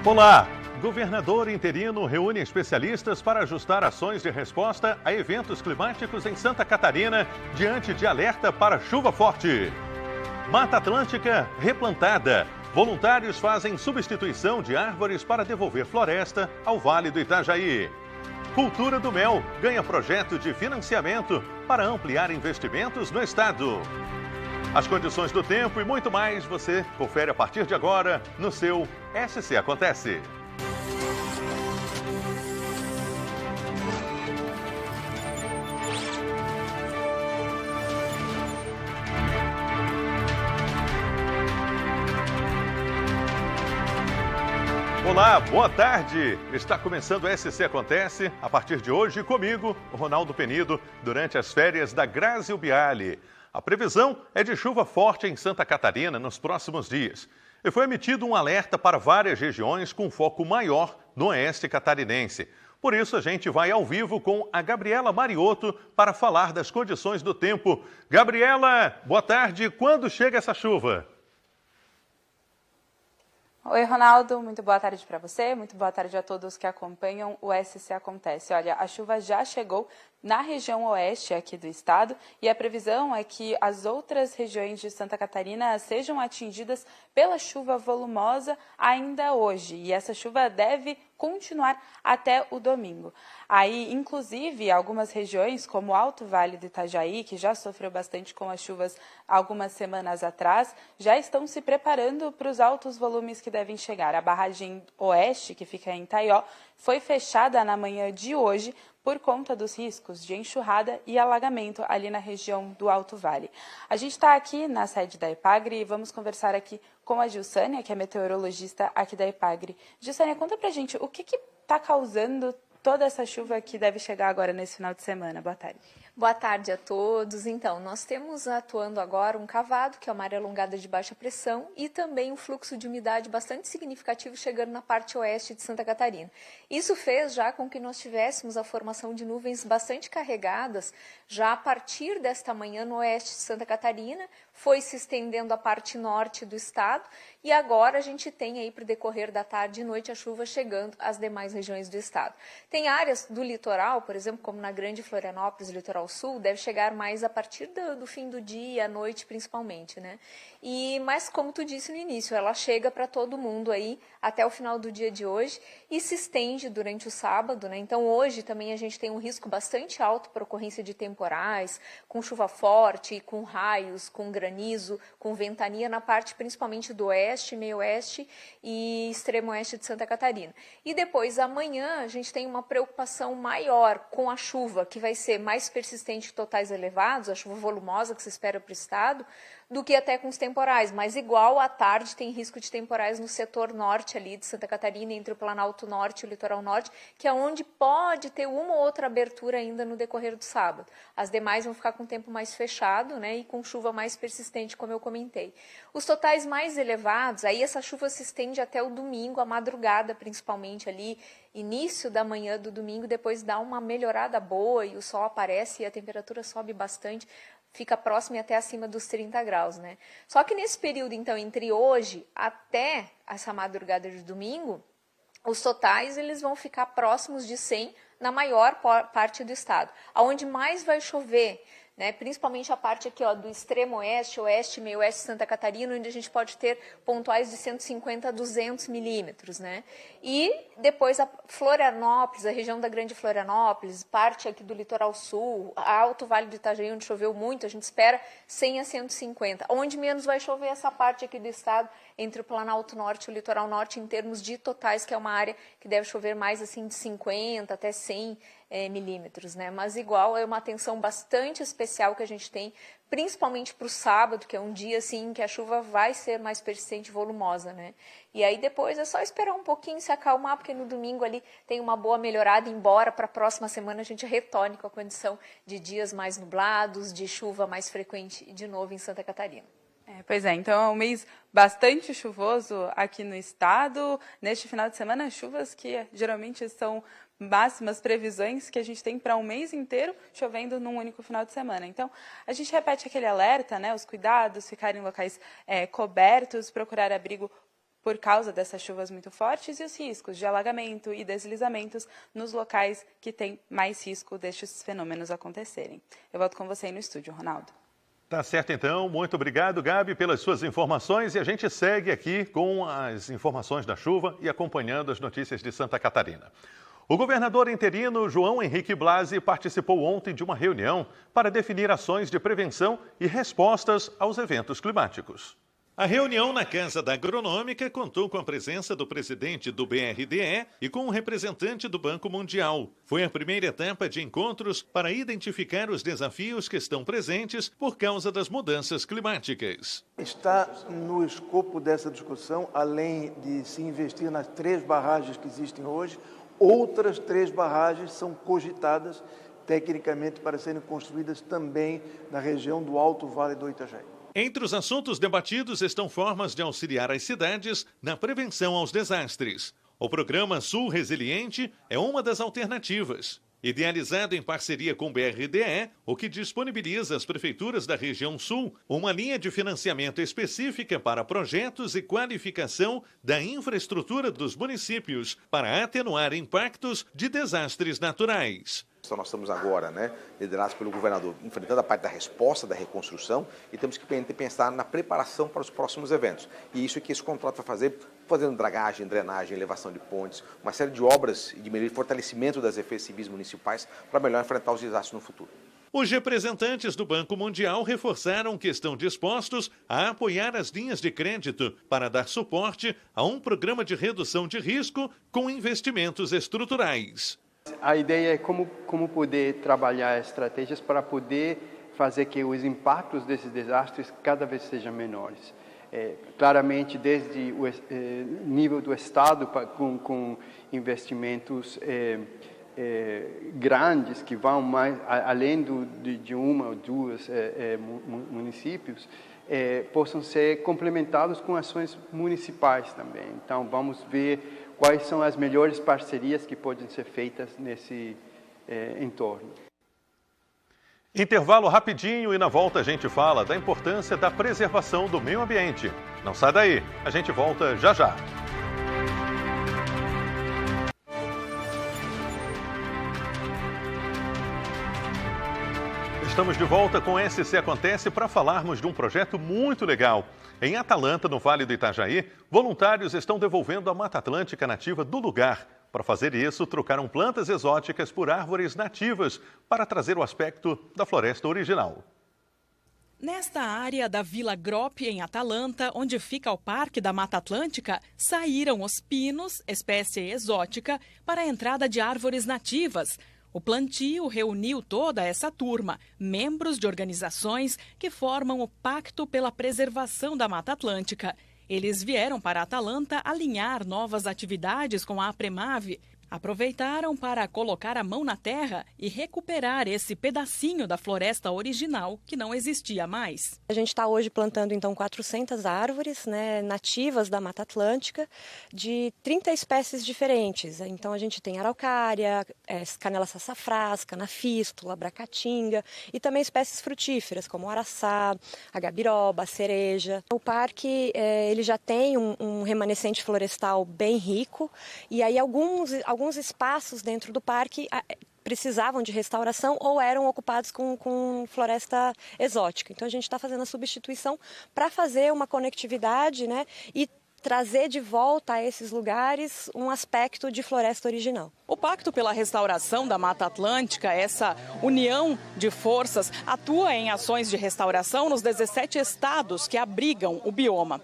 Olá! Governador interino reúne especialistas para ajustar ações de resposta a eventos climáticos em Santa Catarina, diante de alerta para chuva forte. Mata Atlântica replantada. Voluntários fazem substituição de árvores para devolver floresta ao Vale do Itajaí. Cultura do Mel ganha projeto de financiamento para ampliar investimentos no estado. As condições do tempo e muito mais você confere a partir de agora no seu SC Acontece. Olá, boa tarde! Está começando o SC Acontece, a partir de hoje comigo, Ronaldo Penido, durante as férias da Grazi Biali. A previsão é de chuva forte em Santa Catarina nos próximos dias. E foi emitido um alerta para várias regiões com foco maior no oeste catarinense. Por isso, a gente vai ao vivo com a Gabriela Mariotto para falar das condições do tempo. Gabriela, boa tarde. Quando chega essa chuva? Oi, Ronaldo, muito boa tarde para você, muito boa tarde a todos que acompanham o SC Acontece. Olha, a chuva já chegou na região oeste aqui do estado e a previsão é que as outras regiões de Santa Catarina sejam atingidas pela chuva volumosa ainda hoje. E essa chuva deve continuar até o domingo. Aí, inclusive, algumas regiões, como o Alto Vale do Itajaí, que já sofreu bastante com as chuvas algumas semanas atrás, já estão se preparando para os altos volumes que devem chegar. A barragem oeste, que fica em Taió, foi fechada na manhã de hoje por conta dos riscos de enxurrada e alagamento ali na região do Alto Vale. A gente está aqui na sede da EPAGRE e vamos conversar aqui com a Gilsânia, que é meteorologista aqui da EPAGRE. Gilsânia, conta pra gente o que está causando toda essa chuva que deve chegar agora nesse final de semana. Boa tarde. Boa tarde a todos. Então, nós temos atuando agora um cavado, que é uma área alongada de baixa pressão, e também um fluxo de umidade bastante significativo chegando na parte oeste de Santa Catarina. Isso fez já com que nós tivéssemos a formação de nuvens bastante carregadas já a partir desta manhã no oeste de Santa Catarina, foi se estendendo a parte norte do estado e agora a gente tem aí para o decorrer da tarde e noite a chuva chegando às demais regiões do estado. Tem áreas do litoral, por exemplo, como na Grande Florianópolis, litoral sul, deve chegar mais a partir do fim do dia, à noite principalmente, né? Mas como tu disse no início, ela chega para todo mundo aí até o final do dia de hoje e se estende durante o sábado, né? Então hoje também a gente tem um risco bastante alto para ocorrência de temporais, com chuva forte, com raios, com granizo, com ventania na parte principalmente do oeste, meio oeste e extremo oeste de Santa Catarina. E depois amanhã a gente tem uma preocupação maior com a chuva, que vai ser mais persistente que totais elevados, a chuva volumosa que se espera para o estado, do que até com os temporais, mas igual à tarde tem risco de temporais no setor norte ali de Santa Catarina, entre o Planalto Norte e o Litoral Norte, que é onde pode ter uma ou outra abertura ainda no decorrer do sábado. As demais vão ficar com o tempo mais fechado, né, e com chuva mais persistente, como eu comentei. Os totais mais elevados, aí essa chuva se estende até o domingo, a madrugada principalmente ali, início da manhã do domingo, depois dá uma melhorada boa e o sol aparece e a temperatura sobe bastante, fica próximo e até acima dos 30 graus, né? Só que nesse período, então, entre hoje até essa madrugada de domingo, os totais eles vão ficar próximos de 100 na maior parte do estado. Aonde mais vai chover, né, principalmente a parte aqui ó, do extremo oeste, oeste, meio oeste de Santa Catarina, onde a gente pode ter pontuais de 150 a 200 milímetros. Né? E depois a Florianópolis, a região da Grande Florianópolis, parte aqui do litoral sul, Alto Vale do Itajaí, onde choveu muito, a gente espera 100 a 150. Onde menos vai chover essa parte aqui do estado, entre o Planalto Norte e o Litoral Norte, em termos de totais, que é uma área que deve chover mais assim de 50 até 100 milímetros, né? Mas igual é uma atenção bastante especial que a gente tem, principalmente para o sábado, que é um dia assim que a chuva vai ser mais persistente e volumosa, né? E aí depois é só esperar um pouquinho se acalmar, porque no domingo ali tem uma boa melhorada, embora para a próxima semana a gente retorne com a condição de dias mais nublados, de chuva mais frequente de novo em Santa Catarina. Pois é, então é um mês bastante chuvoso aqui no estado. Neste final de semana, chuvas que geralmente são máximas previsões que a gente tem para um mês inteiro chovendo num único final de semana. Então, a gente repete aquele alerta, né? Os cuidados, ficar em locais cobertos, procurar abrigo por causa dessas chuvas muito fortes e os riscos de alagamento e deslizamentos nos locais que têm mais risco destes fenômenos acontecerem. Eu volto com você aí no estúdio, Ronaldo. Tá certo, então. Muito obrigado, Gabi, pelas suas informações. E a gente segue aqui com as informações da chuva e acompanhando as notícias de Santa Catarina. O governador interino João Henrique Blasi participou ontem de uma reunião para definir ações de prevenção e respostas aos eventos climáticos. A reunião na Casa da Agronômica contou com a presença do presidente do BRDE e com um representante do Banco Mundial. Foi a primeira etapa de encontros para identificar os desafios que estão presentes por causa das mudanças climáticas. Está no escopo dessa discussão, além de se investir nas 3 barragens que existem hoje, outras 3 barragens são cogitadas tecnicamente para serem construídas também na região do Alto Vale do Itajaí. Entre os assuntos debatidos estão formas de auxiliar as cidades na prevenção aos desastres. O programa Sul Resiliente é uma das alternativas. Idealizado em parceria com o BRDE, o que disponibiliza às prefeituras da região sul uma linha de financiamento específica para projetos e qualificação da infraestrutura dos municípios para atenuar impactos de desastres naturais. Então nós estamos agora, liderados pelo governador, enfrentando a parte da resposta, da reconstrução, e temos que pensar na preparação para os próximos eventos. E isso é que esse contrato vai fazer, fazendo dragagem, drenagem, elevação de pontes, uma série de obras e de melhoria de fortalecimento das defesas civis municipais para melhor enfrentar os desastres no futuro. Os representantes do Banco Mundial reforçaram que estão dispostos a apoiar as linhas de crédito para dar suporte a um programa de redução de risco com investimentos estruturais. A ideia é como poder trabalhar estratégias para poder fazer que os impactos desses desastres cada vez sejam menores. Claramente, desde o nível do Estado, com investimentos grandes, que vão mais além de uma ou duas municípios, possam ser complementados com ações municipais também. Então, vamos ver quais são as melhores parcerias que podem ser feitas nesse entorno. Intervalo rapidinho e na volta a gente fala da importância da preservação do meio ambiente. Não sai daí, a gente volta já já. Estamos de volta com o SC Acontece para falarmos de um projeto muito legal. Em Atalanta, no Vale do Itajaí, voluntários estão devolvendo a Mata Atlântica nativa do lugar. Para fazer isso, trocaram plantas exóticas por árvores nativas para trazer o aspecto da floresta original. Nesta área da Vila Gropp, em Atalanta, onde fica o Parque da Mata Atlântica, saíram os pinos, espécie exótica, para a entrada de árvores nativas. O plantio reuniu toda essa turma, membros de organizações que formam o Pacto pela Preservação da Mata Atlântica. Eles vieram para Atalanta alinhar novas atividades com a Apremave. Aproveitaram para colocar a mão na terra e recuperar esse pedacinho da floresta original que não existia mais. A gente está hoje plantando então 400 árvores nativas da Mata Atlântica de 30 espécies diferentes. Então a gente tem araucária, canela sassafrás, canafístula, bracatinga e também espécies frutíferas como o araçá, a gabiroba, a cereja. O parque ele já tem um remanescente florestal bem rico e aí alguns espaços dentro do parque precisavam de restauração ou eram ocupados com floresta exótica. Então a gente está fazendo a substituição para fazer uma conectividade e trazer de volta a esses lugares um aspecto de floresta original. O Pacto pela Restauração da Mata Atlântica, essa união de forças, atua em ações de restauração nos 17 estados que abrigam o bioma.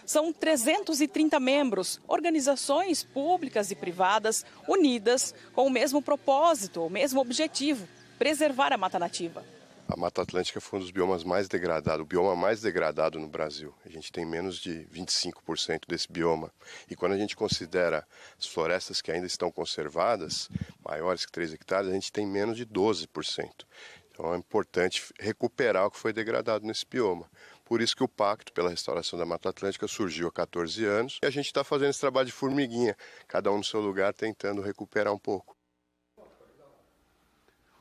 São 330 membros, organizações públicas e privadas unidas com o mesmo propósito, o mesmo objetivo, preservar a mata nativa. A Mata Atlântica foi um dos biomas mais degradados, o bioma mais degradado no Brasil. A gente tem menos de 25% desse bioma. E quando a gente considera as florestas que ainda estão conservadas, maiores que 3 hectares, a gente tem menos de 12%. Então é importante recuperar o que foi degradado nesse bioma. Por isso que o Pacto pela Restauração da Mata Atlântica surgiu há 14 anos e a gente está fazendo esse trabalho de formiguinha, cada um no seu lugar tentando recuperar um pouco.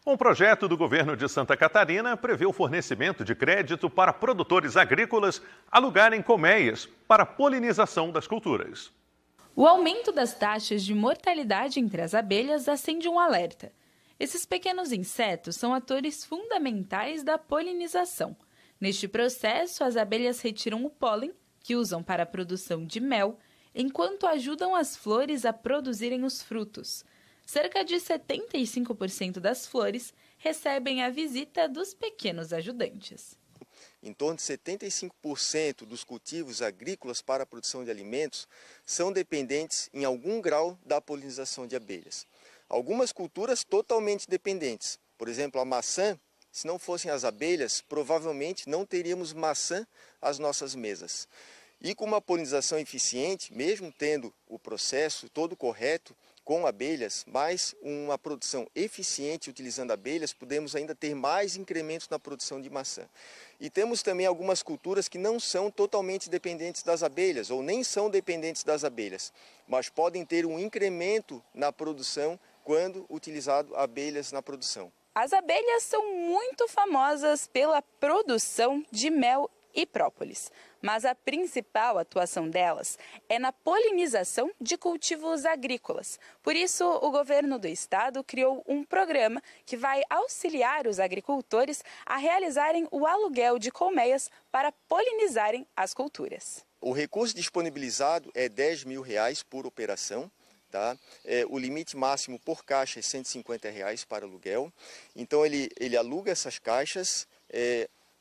Um projeto do governo de Santa Catarina prevê o fornecimento de crédito para produtores agrícolas alugarem colmeias para polinização das culturas. O aumento das taxas de mortalidade entre as abelhas acende um alerta. Esses pequenos insetos são atores fundamentais da polinização. Neste processo, as abelhas retiram o pólen, que usam para a produção de mel, enquanto ajudam as flores a produzirem os frutos. Cerca de 75% das flores recebem a visita dos pequenos ajudantes. Em torno de 75% dos cultivos agrícolas para a produção de alimentos são dependentes em algum grau da polinização de abelhas. Algumas culturas totalmente dependentes, por exemplo, a maçã, se não fossem as abelhas, provavelmente não teríamos maçã às nossas mesas. E com uma polinização eficiente, mesmo tendo o processo todo correto, com abelhas, mais uma produção eficiente utilizando abelhas, podemos ainda ter mais incrementos na produção de maçã. E temos também algumas culturas que não são totalmente dependentes das abelhas, ou nem são dependentes das abelhas, mas podem ter um incremento na produção quando utilizado abelhas na produção. As abelhas são muito famosas pela produção de mel e própolis, mas a principal atuação delas é na polinização de cultivos agrícolas. Por isso, o governo do estado criou um programa que vai auxiliar os agricultores a realizarem o aluguel de colmeias para polinizarem as culturas. O recurso disponibilizado é R$10 mil por operação. Tá? O limite máximo por caixa é R$150 para aluguel. Então ele aluga essas caixas,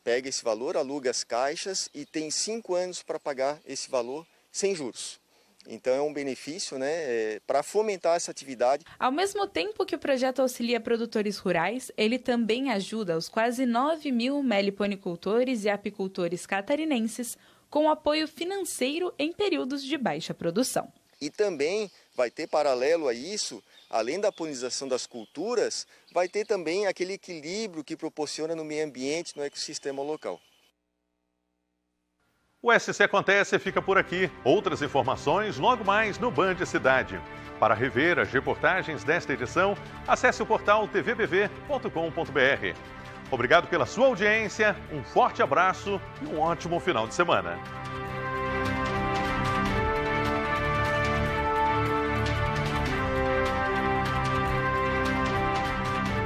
pega esse valor, aluga as caixas e tem 5 anos para pagar esse valor sem juros. Então é um benefício, né, para fomentar essa atividade. Ao mesmo tempo que o projeto auxilia produtores rurais, ele também ajuda os quase 9 mil meliponicultores e apicultores catarinenses com apoio financeiro em períodos de baixa produção. E também vai ter paralelo a isso, além da polinização das culturas, vai ter também aquele equilíbrio que proporciona no meio ambiente, no ecossistema local. O SC Acontece fica por aqui. Outras informações logo mais no Band Cidade. Para rever as reportagens desta edição, acesse o portal tvbv.com.br. Obrigado pela sua audiência, um forte abraço e um ótimo final de semana.